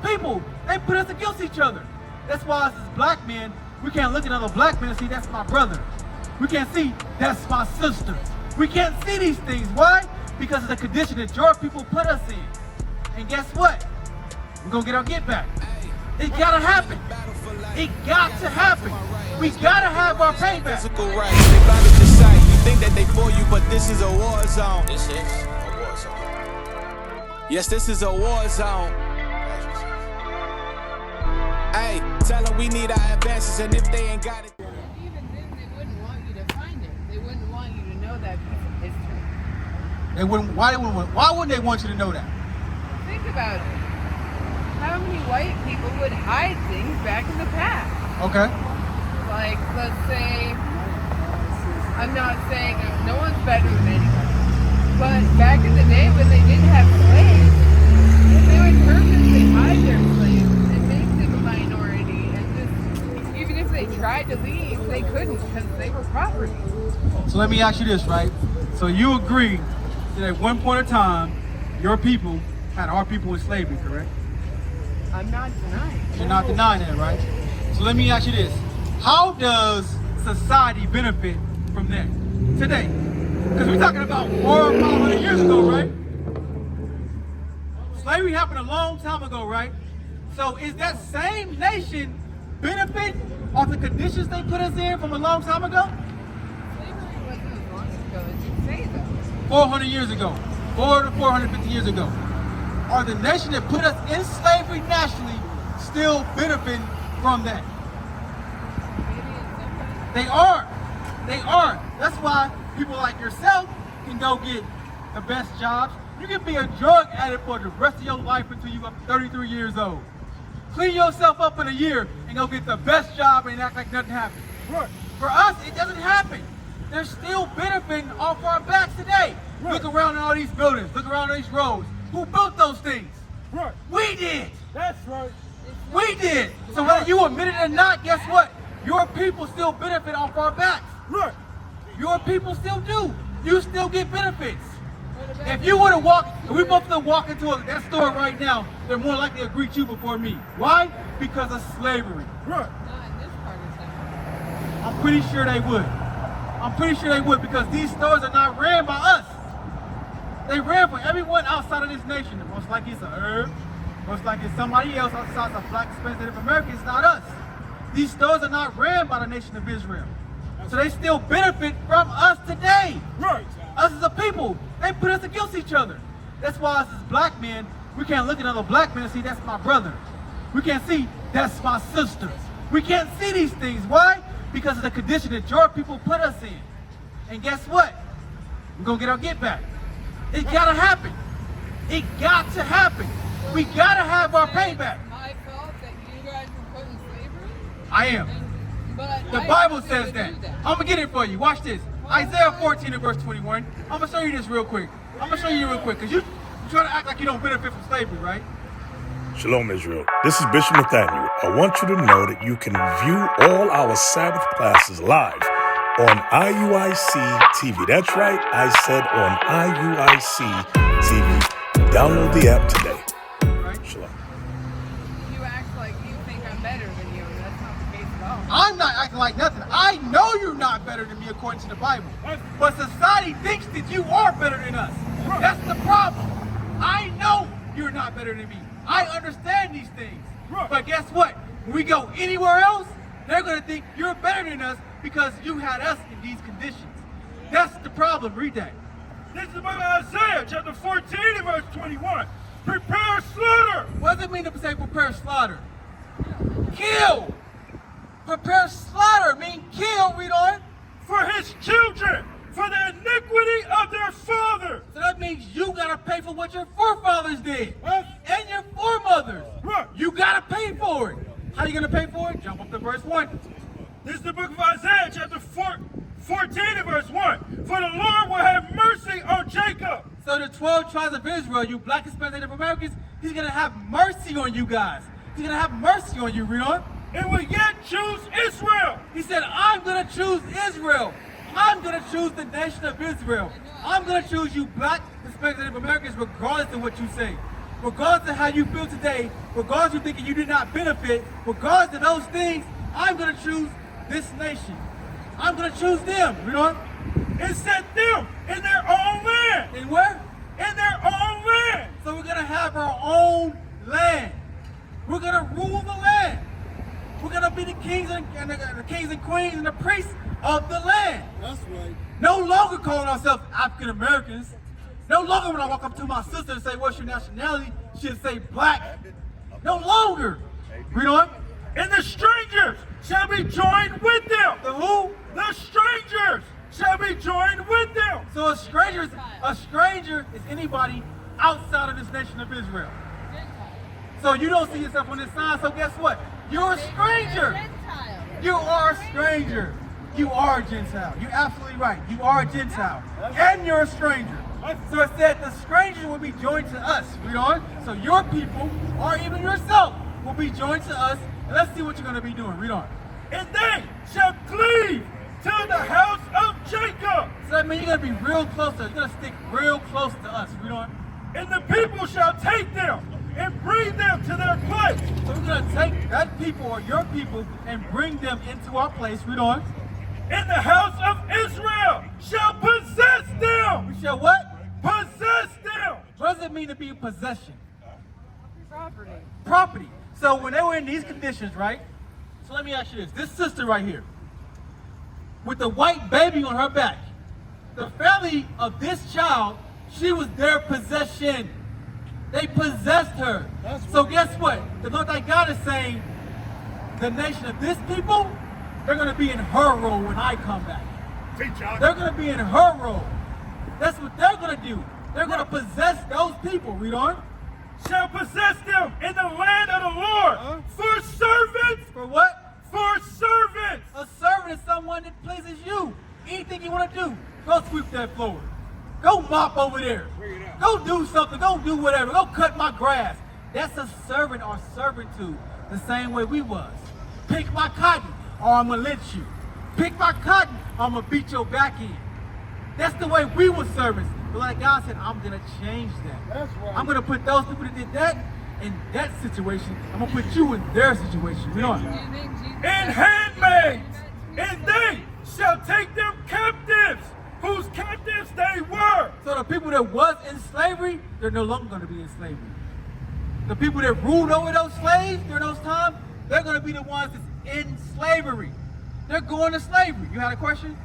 people, they put us against each other. That's why us as black men, we can't look at another black man and see that's my brother. We can't see that's my sister. We can't see these things. Why? Because of the condition that your people put us in. And guess what? We're gonna get our get back. It gotta happen. It got to happen. We gotta have our payback. Physical rights, they bound to decide. You think that they for you, but this is a war zone. This is a war zone. Yes, this is a war zone. Hey, tell them we need our advances, and if they ain't got it. Even then, they wouldn't want you to find it. They wouldn't want you to know that piece of history. They wouldn't. Why wouldn't they want you to know that? Think about it. How many white people would hide things back in the past? Okay. Like, let's say, I'm not saying no one's better than anybody, but back in the day when they didn't have slaves, they would purposely hide their slaves and make them a minority, and just, even if they tried to leave, they couldn't because they were property. So let me ask you this, right? So you agree that at one point in time, your people had our people in slavery, correct? I'm not denying. You're not denying that, right? So let me ask you this. How does society benefit from that today? Because we're talking about 400 or 500 years ago, right? Slavery happened a long time ago, right? So is that same nation benefit off the conditions they put us in from a long time ago? Slavery wasn't as long ago as you say, though. 400 years ago, 400 to 450 years ago. Are the nation that put us in slavery nationally still benefiting from that? They are. They are. That's why people like yourself can go get the best jobs. You can be a drug addict for the rest of your life until you're 33 years old. Clean yourself up in a year and go get the best job and act like nothing happened. Right. For us, it doesn't happen. They're still benefiting off our backs today. Right. Look around at all these buildings. Look around at these roads. Who built those things? Right. We did. That's right. We did. So whether you admit it or not, guess what? Your people still benefit off our backs. Right. Your people still do. You still get benefits. If you were to walk, if we both to walk into that store right now, they're more likely to greet you before me. Why? Because of slavery. Right. Not in this part of town. I'm pretty sure they would. I'm pretty sure they would because these stores are not ran by us. They ran for everyone outside of this nation. Most likely it's a herb. Most likely it's somebody else outside of Black, Hispanic, Native Americans, not us. These stores are not ran by the nation of Israel. So they still benefit from us today. Right. Us as a people, they put us against each other. That's why us as black men, we can't look at another black man and see that's my brother. We can't see that's my sister. We can't see these things. Why? Because of the condition that your people put us in. And guess what? We're gonna get our get back. It gotta happen. It got to happen. We gotta have our payback. My fault that you guys were put in slavery? I am. But The Bible says that. I'm gonna get it for you. Watch this. Isaiah 14 and verse 21. I'm gonna show you this real quick. I'm gonna show you real quick because you trying to act like you don't benefit from slavery, right? Shalom, Israel. This is Bishop Nathaniel. I want you to know that you can view all our Sabbath classes live on IUIC TV. That's right, I said on IUIC TV. Download the app today. Right? Shalom. You act like you think I'm better than you, and that's not the case at all. I'm not acting like nothing. I know you're not better than me according to the Bible. But society thinks that you are better than us. That's the problem. I know you're not better than me. I understand these things. But guess what? When we go anywhere else, they're going to think you're better than us because you had us in these conditions. That's the problem. Read that. This is the book of Isaiah, chapter 14 and verse 21. Prepare slaughter. What does it mean to say prepare slaughter? Kill. Prepare slaughter mean kill. Read on. For his children, for the iniquity of their father. So that means you got to pay for what your forefathers did. Huh? And your foremothers. Right. You got to pay for it. How you going to pay for it? Jump up to verse 1. This is the book of Isaiah, chapter 14 and verse 1. For the Lord will have mercy on Jacob. So the 12 tribes of Israel, you Black, Hispanic, Native Americans, he's going to have mercy on you guys. He's going to have mercy on you. Read on. And will yet choose Israel. He said, I'm going to choose Israel. I'm going to choose the nation of Israel. I'm going to choose you Black, Hispanic, Native Americans regardless of what you say. regardless of how you feel today, regardless of thinking you did not benefit, regardless of those things, I'm going to choose this nation. I'm going to choose them. You know? And set them in their own land. And where? In their own land. So we're going to have our own land. We're going to rule the land. We're going to be the kings and the kings and queens and the priests of the land. That's right. No longer calling ourselves African Americans. No longer when I walk up to my sister and say, what's your nationality? She'll say black. No longer. Read on. And the strangers shall be joined with them. The who? The strangers shall be joined with them. So a stranger is anybody outside of this nation of Israel. So you don't see yourself on this sign, so guess what? You're a stranger. You are a stranger. You are a Gentile. You're absolutely right. You are a Gentile. And you're a stranger. So it said the strangers will be joined to us. Read on. So your people, or even yourself, will be joined to us. And let's see what you're going to be doing. Read on. And they shall cleave to the house of Jacob. So that means you're going to be real close to us. You're going to stick real close to us. Read on. And the people shall take them and bring them to their place. So we're going to take that people or your people and bring them into our place. Read on. And the house of Israel shall possess them. We shall what? Possess them. What does it mean to be a possession? Property. Property. So when they were in these conditions, right? So let me ask you this. This sister right here, with the white baby on her back, the family of this child, she was their possession. They possessed her. So guess what? The Lord thy God is saying, the nation of this people, they're going to be in her role when I come back. They're going to be in her role. That's what they're going to do. They're going to possess those people. Read on. Shall possess them in the land of the Lord for servants. For what? For servants. A servant is someone that pleases you. Anything you want to do, go sweep that floor. Go mop over there. Go do something. Go do whatever. Go cut my grass. That's a servant or servitude. The same way we was. Pick my cotton or I'm going to lynch you. Pick my cotton or I'm going to beat your back in. That's the way we were servants. But like God said, I'm going to change that. That's right. I'm going to put those people that did that in that situation. I'm going to put you in their situation. You know what? And handmaids. And they shall take them captives, whose captives they were. So the people that was in slavery, they're no longer going to be in slavery. The people that ruled over those slaves during those times, they're going to be the ones that's in slavery. They're going to slavery. You had a question?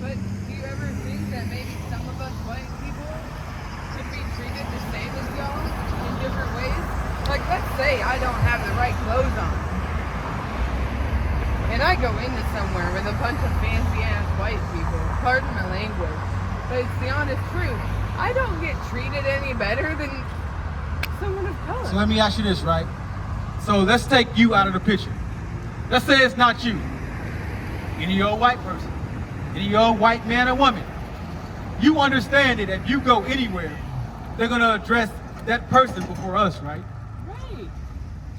But do you ever think that maybe some of us white people should be treated the same as y'all in different ways? Like, let's say I don't have the right clothes on. And I go into somewhere with a bunch of fancy-ass white people. Pardon my language. But it's the honest truth. I don't get treated any better than someone of color. So let me ask you this, right? So let's take you out of the picture. Let's say it's not you. Any old white person. Any old white man or woman. You understand that if you go anywhere, they're going to address that person before us, right? Right.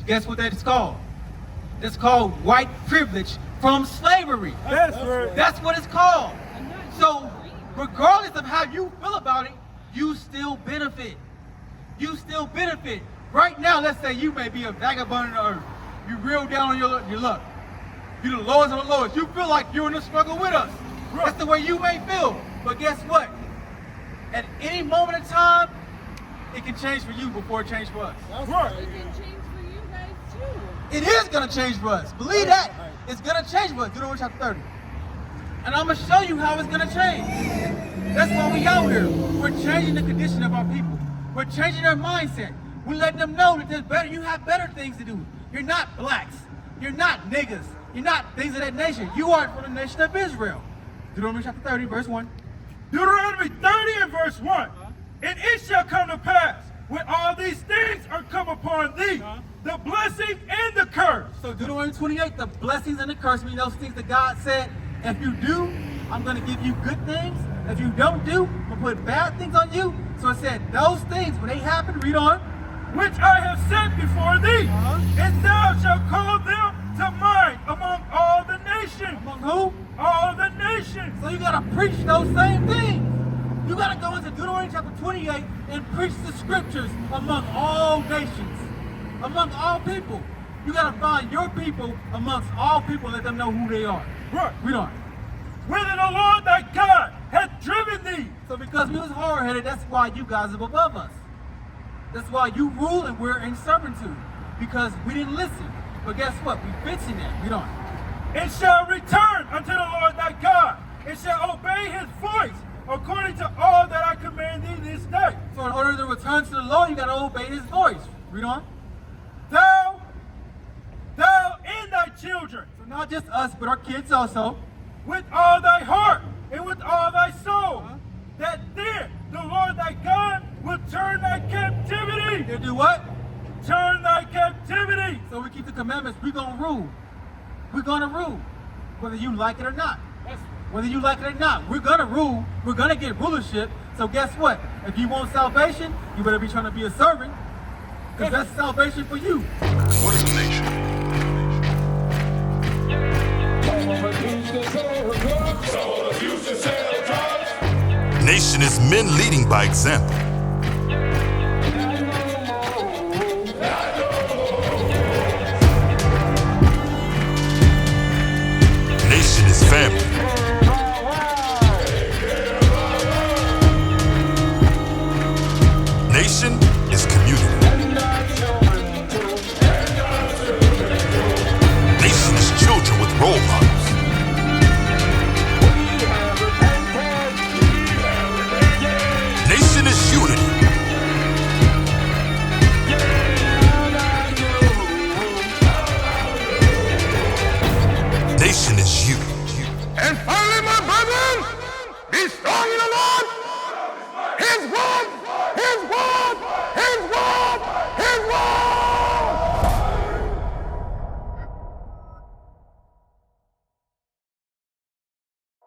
Guess what that is called? It's called white privilege from slavery. That's right. That's what it's called. So regardless of how you feel about it, you still benefit. You still benefit. Right now, let's say you may be a vagabond on the earth. You real down on your luck. You're the lowest of the lowest. You feel like you're in the struggle with us. That's the way you may feel. But guess what? At any moment in time, it can change for you before it changed for us. That's Right. It can change for you guys too. It is going to change for us. Believe that. It's going to change for us. Deuteronomy chapter 30. And I'm going to show you how it's going to change. That's why we out here. We're changing the condition of our people. We're changing their mindset. We're letting them know that there's better. You have better things to do. You're not blacks. You're not niggas. You're not things of that nation. You are from the nation of Israel. Deuteronomy chapter 30, verse 1. Deuteronomy 30 and verse 1. And it shall come to pass, when all these things are come upon thee, the blessing and the curse. So Deuteronomy 28, the blessings and the curse mean those things that God said, if you do, I'm going to give you good things. If you don't do, I'm going to put bad things on you. So it said those things, when they happen, read on. Which I have set before thee, and thou shalt call them to mind among all the nations. Among who? All the nations. So you got to preach those same things. You got to go into Deuteronomy chapter 28 and preach the scriptures among all nations, among all people. You got to find your people amongst all people and let them know who they are. Right. Read on. Whither the Lord thy God hath driven thee. So because we was hard-headed, that's why you guys are above us. That's why you rule and we're in servitude. Because we didn't listen. But guess what? We fixing that. Read on. And shall return unto the Lord thy God, and shall obey his voice, according to all that I command thee this day. So in order to return to the Lord, you got to obey his voice. Read on. Thou and thy children, So not just us, but our kids also. with all thy heart and with all thy soul, that then the Lord thy God will turn thy captivity. They do what? Turn thy captivity. So we keep the commandments. We're going to rule. We're going to rule. Whether you like it or not. Whether you like it or not. We're going to rule. We're going to get rulership. So guess what? If you want salvation, you better be trying to be a servant. Because that's salvation for you. What is a nation? Nation is men leading by example.